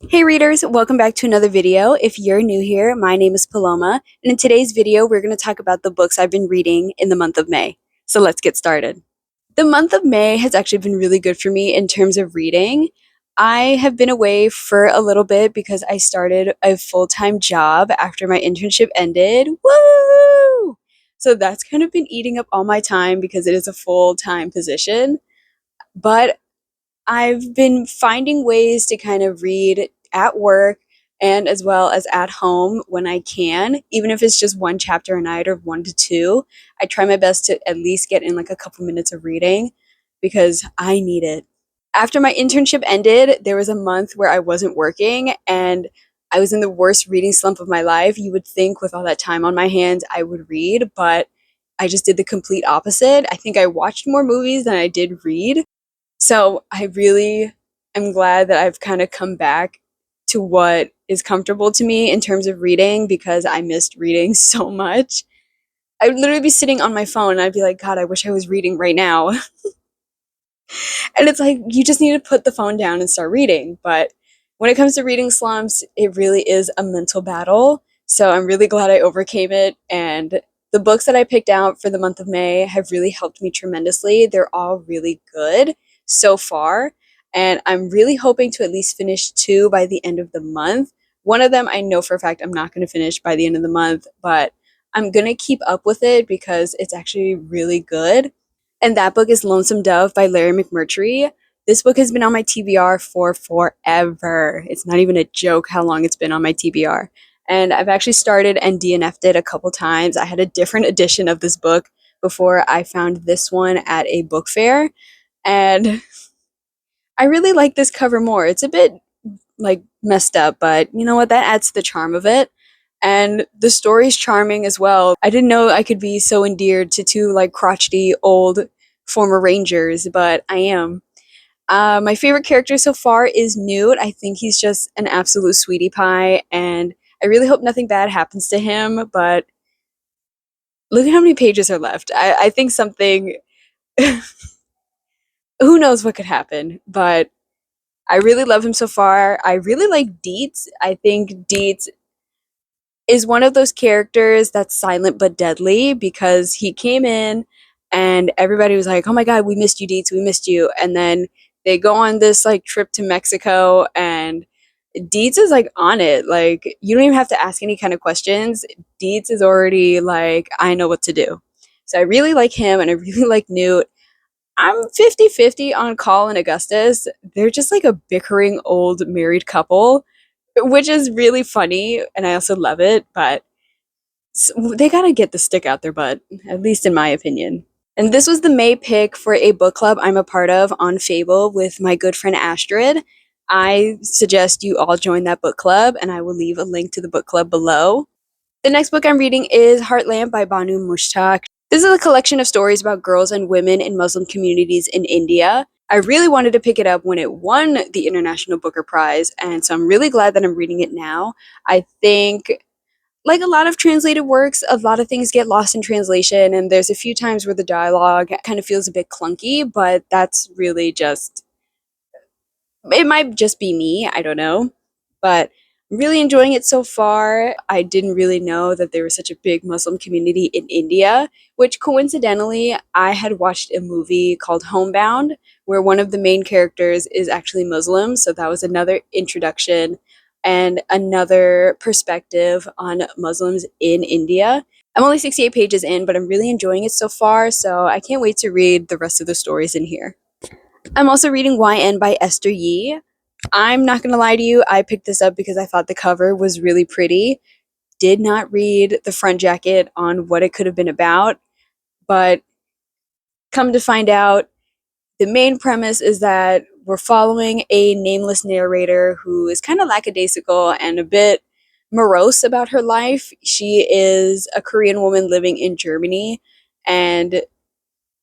Hey readers, welcome back to another video. If you're new here, my name is Paloma, and in today's video, we're going to talk about the books I've been reading in the month of May. So let's get started. The month of May has actually been really good for me in terms of reading. I have been away for a little bit because I started a full-time job after my internship ended. Woo! So that's kind of been eating up all my time because it is a full-time position. But I've been finding ways to kind of read at work and as well as at home when I can, even if it's just one chapter a night or one to two. I try my best to at least get in like a couple minutes of reading because I need it. After my internship ended, there was a month where I wasn't working and I was in the worst reading slump of my life. You would think with all that time on my hands, I would read, but I just did the complete opposite. I think I watched more movies than I did read. So I really am glad that I've kind of come back to what is comfortable to me in terms of reading because I missed reading so much. I would literally be sitting on my phone and I'd be like, God, I wish I was reading right now. And it's like, you just need to put the phone down and start reading. But when it comes to reading slumps, it really is a mental battle. So I'm really glad I overcame it. And the books that I picked out for the month of May have really helped me tremendously. They're all really good so far. And I'm really hoping to at least finish two by the end of the month. One of them I know for a fact I'm not going to finish by the end of the month, but I'm going to keep up with it because it's actually really good. And that book is Lonesome Dove by Larry McMurtry. This book has been on my TBR for forever. It's not even a joke how long it's been on my TBR. And I've actually started and DNF'd it a couple times. I had a different edition of this book before I found this one at a book fair. And I really like this cover more. It's a bit like messed up, but you know what? That adds to the charm of it. And the story's charming as well. I didn't know I could be so endeared to two like crotchety old former rangers, but I am. My favorite character so far is Newt. I think he's just an absolute sweetie pie, and I really hope nothing bad happens to him. But look at how many pages are left. I think something. Who knows what could happen? But I really love him so far. I really like Dietz. I think Dietz is one of those characters that's silent but deadly because he came in and everybody was like, "Oh my god, we missed you, Dietz, we missed you." And then they go on this like trip to Mexico and Dietz is like on it. Like you don't even have to ask any kind of questions. Dietz is already like, I know what to do. So I really like him and I really like Newt. I'm 50-50 on Call and Augustus. They're just like a bickering old married couple, which is really funny and I also love it, but they gotta get the stick out their butt, at least in my opinion. And this was the May pick for a book club I'm a part of on Fable with my good friend Astrid. I suggest you all join that book club, and I will leave a link to the book club below. The next book I'm reading is Heartland by Banu Mushtaq. This is a collection of stories about girls and women in Muslim communities in India. I really wanted to pick it up when it won the International Booker Prize, and so I'm really glad that I'm reading it now. I think like a lot of translated works, a lot of things get lost in translation, and there's a few times where the dialogue kind of feels a bit clunky, but that's really just, it might just be me, I don't know. But I'm really enjoying it so far. I didn't really know that there was such a big Muslim community in India, which coincidentally, I had watched a movie called Homebound, where one of the main characters is actually Muslim. So that was another introduction and another perspective on Muslims in India. I'm only 68 pages in, but I'm really enjoying it so far. So I can't wait to read the rest of the stories in here. I'm also reading YN by Esther Yee. I'm not going to lie to you, I picked this up because I thought the cover was really pretty. Did not read the front jacket on what it could have been about, but come to find out, the main premise is that we're following a nameless narrator who is kind of lackadaisical and a bit morose about her life. She is a Korean woman living in Germany, and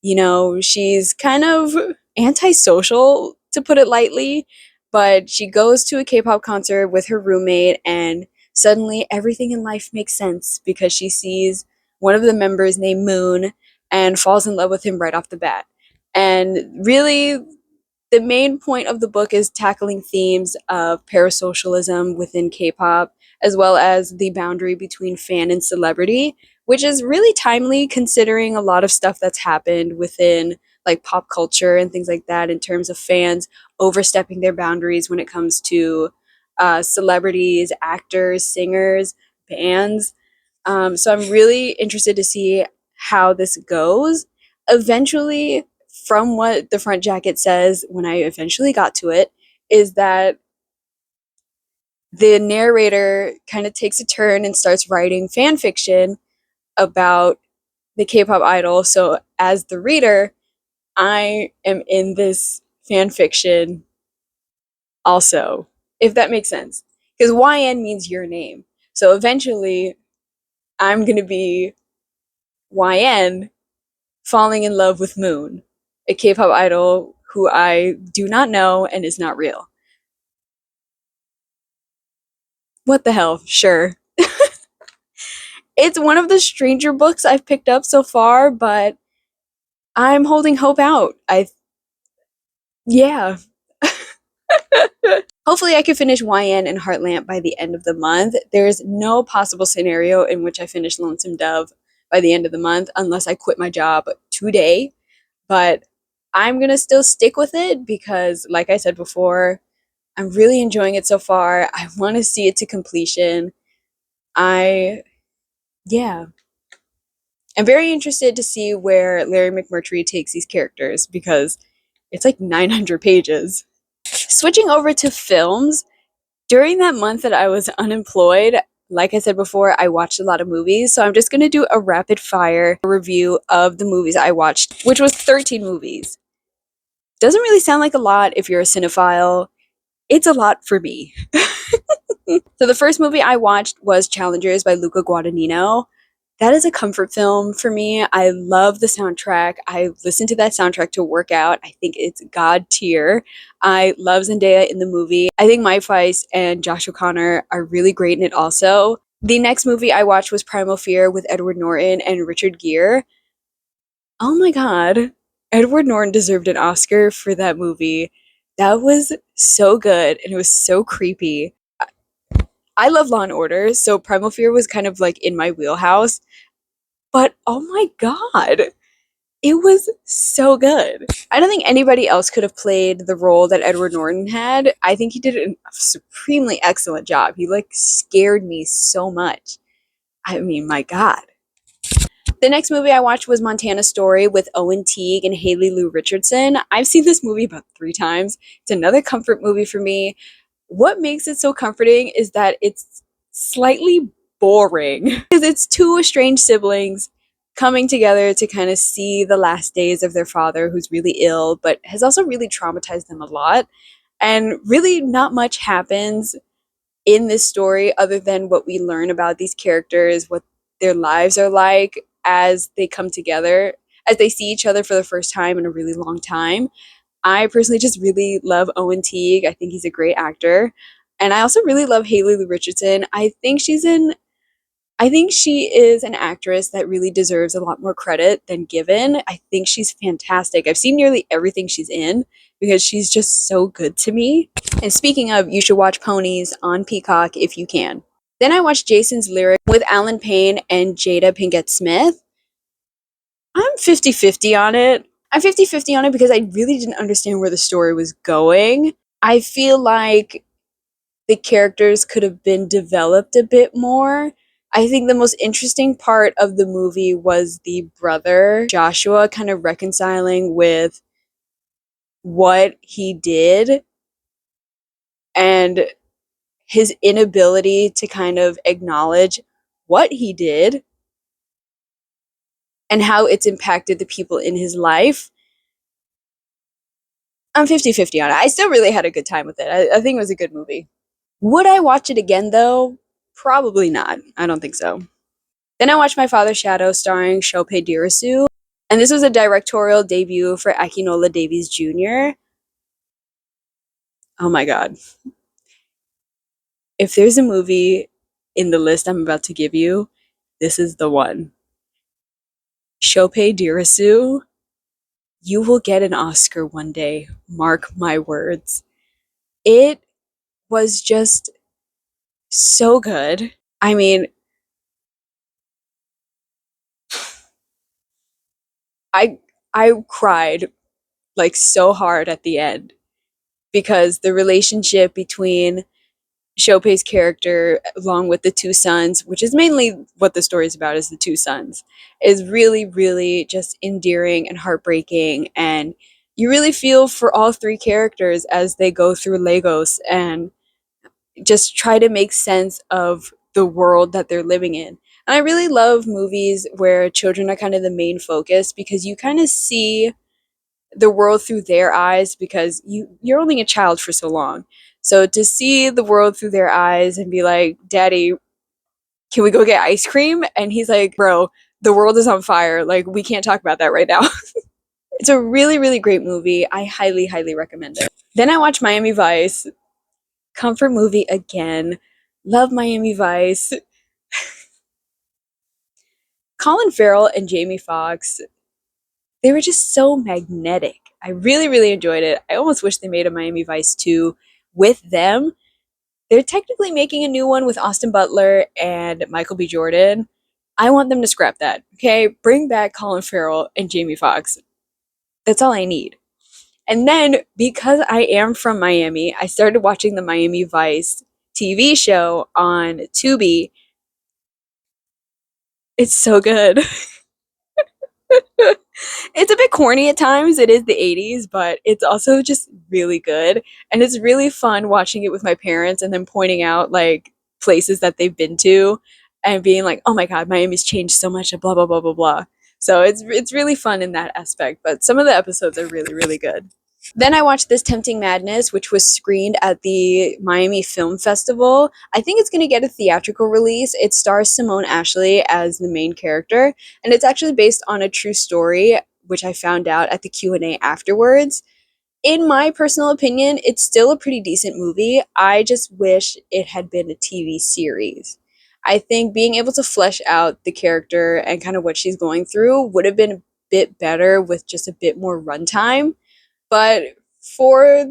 you know, she's kind of antisocial, to put it lightly, but she goes to a K-pop concert with her roommate and suddenly everything in life makes sense because she sees one of the members named Moon and falls in love with him right off the bat. And really, the main point of the book is tackling themes of parasocialism within K-pop, as well as the boundary between fan and celebrity, which is really timely considering a lot of stuff that's happened within like pop culture and things like that in terms of fans overstepping their boundaries when it comes to celebrities, actors, singers, bands. So I'm really interested to see how this goes. Eventually, from what the front jacket says, when I eventually got to it, is that the narrator kind of takes a turn and starts writing fan fiction about the K-pop idol. So as the reader, I am in this fan fiction also, if that makes sense. Because YN means your name. So eventually, I'm going to be YN falling in love with Moon, a K-pop idol who I do not know and is not real. What the hell? Sure. It's one of the stranger books I've picked up so far, but I'm holding hope out. Yeah. Hopefully I can finish YN and Heartland by the end of the month. There's no possible scenario in which I finish Lonesome Dove by the end of the month unless I quit my job today. But I'm gonna still stick with it because, like I said before, I'm really enjoying it so far. I want to see it to completion. I, yeah. I'm very interested to see where Larry McMurtry takes these characters because it's like 900 pages. Switching over to films, during that month that I was unemployed, like I said before, I watched a lot of movies. So I'm just going to do a rapid fire review of the movies I watched, which was 13 movies. Doesn't really sound like a lot if you're a cinephile. It's a lot for me. So the first movie I watched was Challengers by Luca Guadagnino. That is a comfort film for me. I love the soundtrack. I listen to that soundtrack to work out. I think it's god tier. I love Zendaya in the movie. I think Mike Feist and Josh O'Connor are really great in it also. The next movie I watched was Primal Fear with Edward Norton and Richard Gere. Oh my god. Edward Norton deserved an Oscar for that movie. That was so good and it was so creepy. I love Law and Order, so Primal Fear was kind of like in my wheelhouse. But oh my god, it was so good. I don't think anybody else could have played the role that Edward Norton had. I think he did a supremely excellent job. He like scared me so much. I mean, my god. The next movie I watched was Montana Story with Owen Teague and Haley Lou Richardson. I've seen this movie about 3 times. It's another comfort movie for me. What makes it so comforting is that it's slightly boring because it's two estranged siblings coming together to kind of see the last days of their father who's really ill but has also really traumatized them a lot, and really not much happens in this story other than what we learn about these characters, what their lives are like as they come together, as they see each other for the first time in a really long time. I personally just really love Owen Teague. I think he's a great actor. And I also really love Haley Lou Richardson. I think she is an actress that really deserves a lot more credit than given. I think she's fantastic. I've seen nearly everything she's in because she's just so good to me. And speaking of, you should watch Ponies on Peacock if you can. Then I watched Jason's Lyric with Alan Payne and Jada Pinkett Smith. I'm 50-50 on it. I'm 50-50 on it because I really didn't understand where the story was going. I feel like the characters could have been developed a bit more. I think the most interesting part of the movie was the brother, Joshua, kind of reconciling with what he did and his inability to kind of acknowledge what he did and how it's impacted the people in his life. I'm 50-50 on it. I still really had a good time with it. I think it was a good movie. Would I watch it again, though? Probably not. I don't think so. Then I watched My Father's Shadow starring Chopay Dirisu. And this was a directorial debut for Akinola Davies Jr. Oh my god. If there's a movie in the list I'm about to give you, this is the one. Chopay Dirisu You will get an Oscar one day. Mark my words. It was just so good. I mean, I I cried like so hard at the end because the relationship between Chopin's character along with the two sons, which is mainly what the story is about, is the two sons, is really, really just endearing and heartbreaking. And you really feel for all three characters as they go through Lagos and just try to make sense of the world that they're living in. And I really love movies where children are kind of the main focus because you kind of see the world through their eyes because you're only a child for so long. So to see the world through their eyes and be like, "Daddy, can we go get ice cream?" And he's like, "Bro, the world is on fire. Like we can't talk about that right now." It's a really, really great movie. I highly, highly recommend it. Then I watched Miami Vice, comfort movie again. Love Miami Vice. Colin Farrell and Jamie Foxx, they were just so magnetic. I really, really enjoyed it. I almost wish they made a Miami Vice 2 with them. They're technically making a new one with Austin Butler and Michael B. Jordan. I want them to scrap that. Okay, bring back Colin Farrell and Jamie Foxx. That's all I need. And then because I am from Miami, I started watching the Miami Vice TV show on Tubi. It's so good. It's a bit corny at times. It is the 80s, but it's also just really good. And it's really fun watching it with my parents and then pointing out like places that they've been to and being like, "Oh my god, Miami's changed so much," blah blah blah blah blah. So it's really fun in that aspect, but some of the episodes are really, really good. Then I watched This Tempting Madness, which was screened at the Miami Film Festival. I think it's going to get a theatrical release. It stars Simone Ashley as the main character, and it's actually based on a true story, which I found out at the Q&A afterwards. In my personal opinion, it's still a pretty decent movie. I just wish it had been a TV series. I think being able to flesh out the character and kind of what she's going through would have been a bit better with just a bit more runtime, but for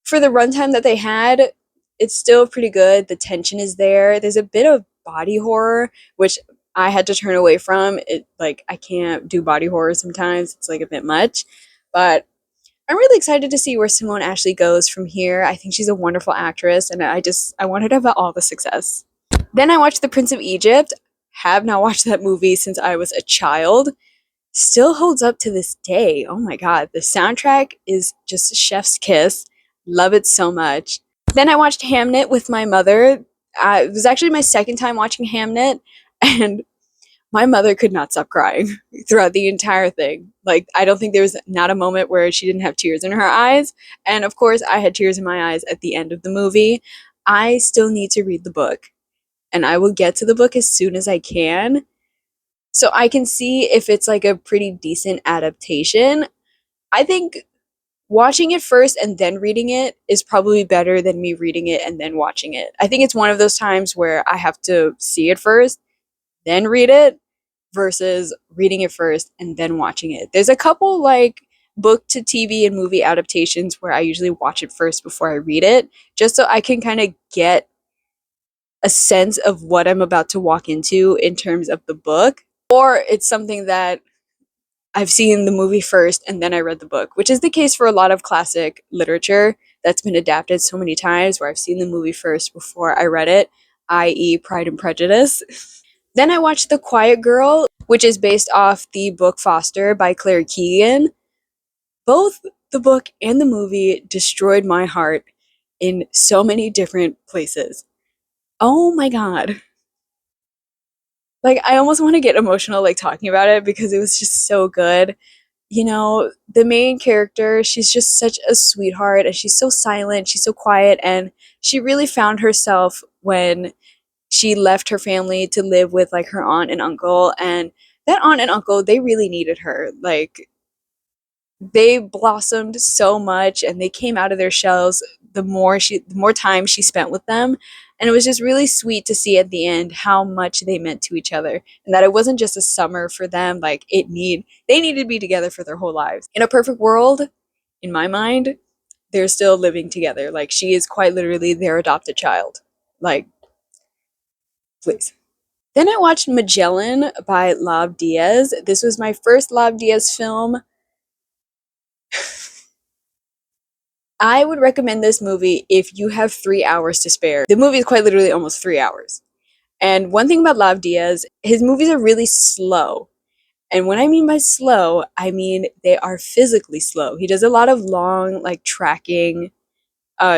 for the runtime that they had, it's still pretty good. The tension is there. There's a bit of body horror, which I had to turn away from. It like I can't do body horror sometimes. It's like a bit much. But I'm really excited to see where Simone Ashley goes from here. I think she's a wonderful actress and I want her to have all the success. Then I watched The Prince of Egypt. Have not watched that movie since I was a child. Still holds up to this day. Oh my god, the soundtrack is just chef's kiss. Love it so much. Then I watched Hamnet with my mother. It was actually my second time watching Hamnet, and my mother could not stop crying throughout the entire thing. Like, I don't think there was not a moment where she didn't have tears in her eyes. And of course, I had tears in my eyes at the end of the movie. I still need to read the book, and I will get to the book as soon as I can so I can see if it's like a pretty decent adaptation. I think watching it first and then reading it is probably better than me reading it and then watching it. I think it's one of those times where I have to see it first, then read it, versus reading it first and then watching it. There's a couple like book to TV and movie adaptations where I usually watch it first before I read it, just so I can kind of get a sense of what I'm about to walk into in terms of the book. Or it's something that I've seen the movie first and then I read the book, which is the case for a lot of classic literature that's been adapted so many times where I've seen the movie first before I read it, i.e., Pride and Prejudice. Then I watched The Quiet Girl, which is based off the book Foster by Claire Keegan. Both the book and the movie destroyed my heart in so many different places. Oh my god. Like, I almost want to get emotional like talking about it because it was just so good. You know, the main character, she's just such a sweetheart and she's so silent, she's so quiet, and she really found herself when she left her family to live with like her aunt and uncle. And that aunt and uncle, they really needed her. Like, They blossomed so much and they came out of their shells the more time she spent with them. And it was just really sweet to see at the end how much they meant to each other and that it wasn't just a summer for them, like they needed to be together for their whole lives. In a perfect world, in my mind, they're still living together. Like she is quite literally their adopted child. Like, please. Then I watched Magellan by Lav Diaz. This was my first Lav Diaz film. I would recommend this movie if you have 3 hours to spare. The movie is quite literally almost 3 hours. And one thing about Lav Diaz, his movies are really slow. And when I mean by slow, I mean they are physically slow. He does a lot of long, like tracking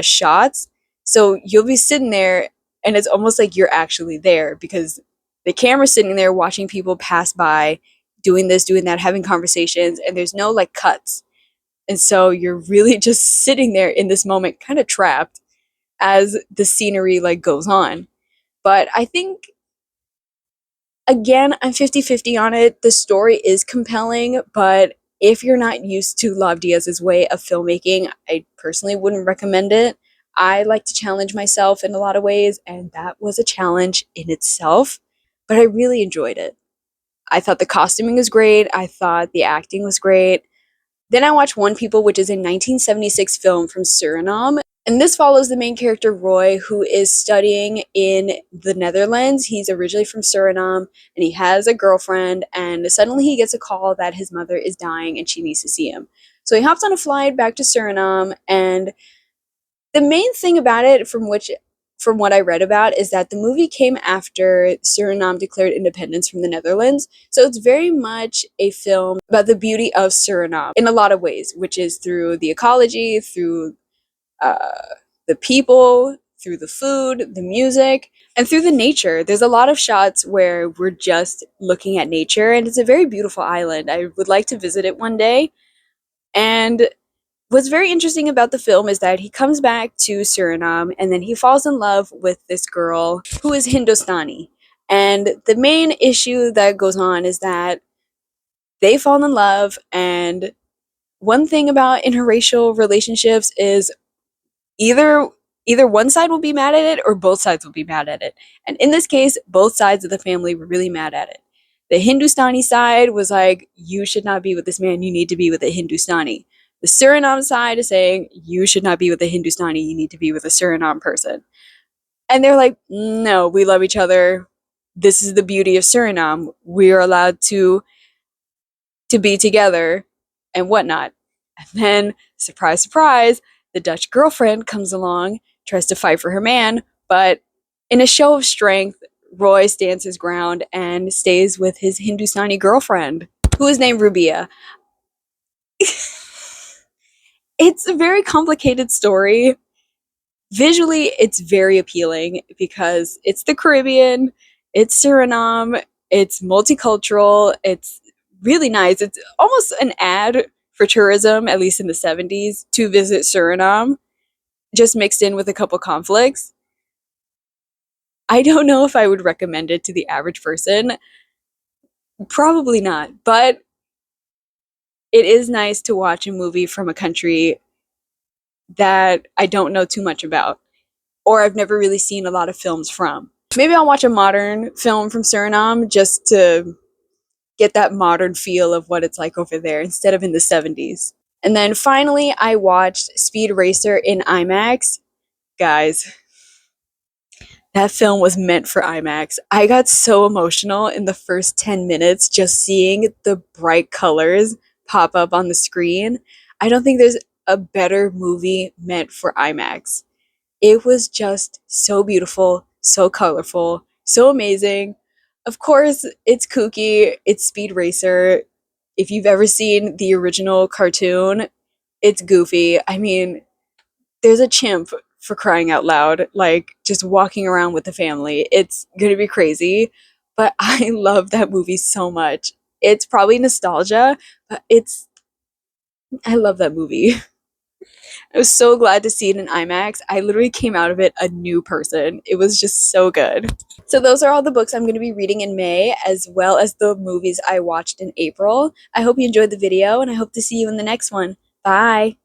shots. So you'll be sitting there and it's almost like you're actually there because the camera's sitting there watching people pass by, doing this, doing that, having conversations, and there's no like cuts. And so you're really just sitting there in this moment, kind of trapped as the scenery like goes on. But I think again, I'm 50-50 on it. The story is compelling, but if you're not used to Lav Diaz's way of filmmaking, I personally wouldn't recommend it. I like to challenge myself in a lot of ways, and that was a challenge in itself, but I really enjoyed it. I thought the costuming was great. I thought the acting was great. Then I watched One People, which is a 1976 film from Suriname. And this follows the main character, Roy, who is studying in the Netherlands. He's originally from Suriname and he has a girlfriend. And suddenly he gets a call that his mother is dying and she needs to see him. So he hops on a flight back to Suriname. And the main thing about it, from what I read about, is that the movie came after Suriname declared independence from the Netherlands. So it's very much a film about the beauty of Suriname in a lot of ways, which is through the ecology, through uh, the people, through the food, the music, and through the nature. There's a lot of shots where we're just looking at nature, and it's a very beautiful island. I would like to visit it one day. And what's very interesting about the film is that he comes back to Suriname and then he falls in love with this girl who is Hindustani. And the main issue that goes on is that they fall in love. And one thing about interracial relationships is either one side will be mad at it or both sides will be mad at it. And in this case, both sides of the family were really mad at it. The Hindustani side was like, you should not be with this man, you need to be with a Hindustani. The Suriname side is saying, you should not be with a Hindustani, you need to be with a Suriname person. And they're like, no, we love each other. This is the beauty of Suriname. We are allowed to be together and whatnot. And then, surprise, surprise, the Dutch girlfriend comes along, tries to fight for her man, but in a show of strength, Roy stands his ground and stays with his Hindustani girlfriend, who is named Rubia. It's a very complicated story. Visually, it's very appealing because it's the Caribbean, it's Suriname, it's multicultural, it's really nice. It's almost an ad for tourism, at least in the 70s, to visit Suriname, just mixed in with a couple conflicts. I don't know if I would recommend it to the average person. Probably not, but it is nice to watch a movie from a country that I don't know too much about, or I've never really seen a lot of films from. Maybe I'll watch a modern film from Suriname just to get that modern feel of what it's like over there instead of in the 70s. And then finally, I watched Speed Racer in IMAX. Guys, that film was meant for IMAX. I got so emotional in the first 10 minutes just seeing the bright colors pop up on the screen. I don't think there's a better movie meant for IMAX. It was just so beautiful, so colorful, so amazing. Of course, it's kooky, it's Speed Racer. If you've ever seen the original cartoon, it's goofy. I mean, there's a chimp for crying out loud, like just walking around with the family. It's gonna be crazy, but I love that movie so much. It's probably nostalgia, but I love that movie. I was so glad to see it in IMAX. I literally came out of it a new person. It was just so good. So those are all the books I'm going to be reading in May, as well as the movies I watched in April. I hope you enjoyed the video, and I hope to see you in the next one. Bye!